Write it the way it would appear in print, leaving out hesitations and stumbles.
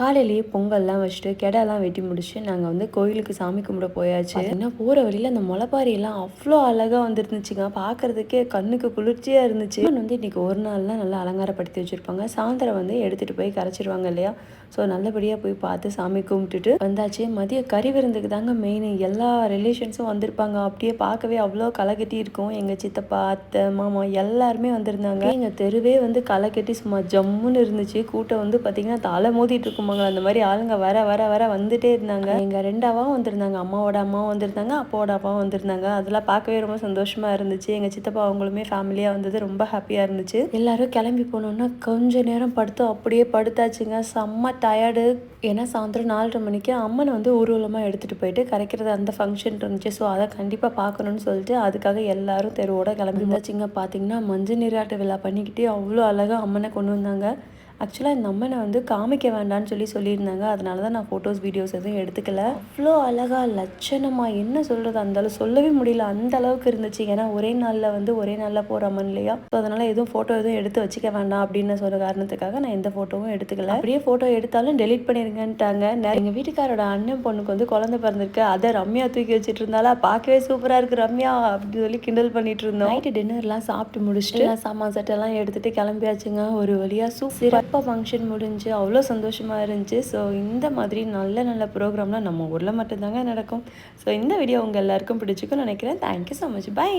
காலையிலேயே பொங்கல்லாம் வச்சுட்டு கெடாலாம் வெட்டி முடிச்சு நாங்கள் வந்து கோயிலுக்கு சாமி கும்பிட போயாச்சு. ஏன்னா போகிற வழியில் அந்த முளைப்பாரியெல்லாம் அவ்வளோ அழகாக வந்துருந்துச்சுங்க. பார்க்குறதுக்கே கண்ணுக்கு குளிர்ச்சியாக இருந்துச்சு. வந்து இன்றைக்கி ஒரு நாள்லாம் நல்லா அலங்காரப்படுத்தி வச்சுருப்பாங்க. சாயந்தரம் வந்து எடுத்துகிட்டு போய் கரைச்சிருவாங்க இல்லையா. ஸோ நல்லபடியாக போய் பார்த்து சாமி கும்பிட்டுட்டு வந்தாச்சு. மதியம் கறி விருந்துக்கு தாங்க மெயின். எல்லா ரிலேஷன்ஸும் வந்திருப்பாங்க. அப்படியே பார்க்கவே அவ்வளோ களை கட்டி இருக்கும். எங்கள் சித்தப்பா, அத்தை, மாமா எல்லாருமே வந்திருந்தாங்க. எங்கள் தெருவே வந்து களை கட்டி சும்மா ஜம்முன்னு இருந்துச்சு. கூட்டம் வந்து பார்த்திங்கன்னா தலை மோதிட்டு இருக்குமாங்களா. அந்த மாதிரி ஆளுங்க வர வர வர வந்துட்டே இருந்தாங்க. எங்கள் ரெண்டாவும் வந்திருந்தாங்க. அம்மாவோட அம்மாவும் வந்திருந்தாங்க, அப்பாவோட அப்பாவும் வந்திருந்தாங்க. அதெல்லாம் பார்க்கவே ரொம்ப சந்தோஷமாக இருந்துச்சு. எங்கள் சித்தப்பா அவங்களுமே ஃபேமிலியாக வந்தது ரொம்ப ஹாப்பியாக இருந்துச்சு. எல்லாரும் கிளம்பி போனோன்னா கொஞ்ச நேரம் படுத்தோம். அப்படியே படுத்தாச்சுங்க. செம்ம டயர்டு. ஏன்னா சாயந்தரம் 4:30 மணிக்கு அம்மனை வந்து ஊர்வலமாக எடுத்துகிட்டு போயிட்டு கரைக்கிறது அந்த ஃபங்க்ஷன் இருந்துச்சு. ஸோ அதை கண்டிப்பாக பார்க்கணுன்னு சொல்லிட்டு அதுக்காக எல்லாரும் தெருவோட கிளம்பி வந்தாச்சுங்க. பார்த்தீங்கன்னா மஞ்சள் நீராட்டு விழா பண்ணிக்கிட்டே அவ்வளோ அழகாக அம்மனை கொண்டு வந்தாங்க. ஆக்சுவலாக இந்த அம்மனை வந்து காமிக்க வேண்டான்னு சொல்லியிருந்தாங்க. அதனால தான் நான் ஃபோட்டோஸ் வீடியோஸ் எதுவும் எடுத்துக்கல. அவ்வளோ அழகாக லட்சணமாக என்ன சொல்கிறது, அந்தளவு சொல்லவே முடியல, அந்த அளவுக்கு இருந்துச்சு. ஏன்னா ஒரே நாளில் போகிற அம்மன் இல்லையா. ஸோ அதனால் எதுவும் ஃபோட்டோ எதுவும் எடுத்து வச்சுக்க வேண்டாம் அப்படின்னு சொல்கிற காரணத்துக்காக நான் எந்த ஃபோட்டோவும் எடுத்துக்கல. அப்படியே ஃபோட்டோ எடுத்தாலும் டெலிட் பண்ணிருங்கன்ட்டாங்க. எங்கள் வீட்டுக்காரோட அண்ணன் பொண்ணுக்கு வந்து குழந்தை பிறந்திருக்கு. அதை ரம்யா தூக்கி வச்சுட்டு இருந்தாலா, பார்க்கவே சூப்பராக இருக்குது ரம்யா அப்படின்னு சொல்லி கிண்டல் பண்ணிட்டு இருந்தோம். நைட்டு டின்னர்லாம் சாப்பிட்டு முடிச்சுட்டு சாமான் சட்டெல்லாம் எடுத்துகிட்டு கிளம்பியாச்சுங்க. ஒரு வழியாக சூப்பர் ஃபங்க்ஷன் முடிஞ்சு அவ்வளோ சந்தோஷமாக இருந்துச்சு. ஸோ இந்த மாதிரி நல்ல நல்ல ப்ரோக்ராம்லாம் நம்ம ஊரில் மட்டும்தாங்க நடக்கும். ஸோ இந்த வீடியோ உங்கள் எல்லாருக்கும் பிடிச்சிக்கும்னு நினைக்கிறேன். Thank you so much. பை.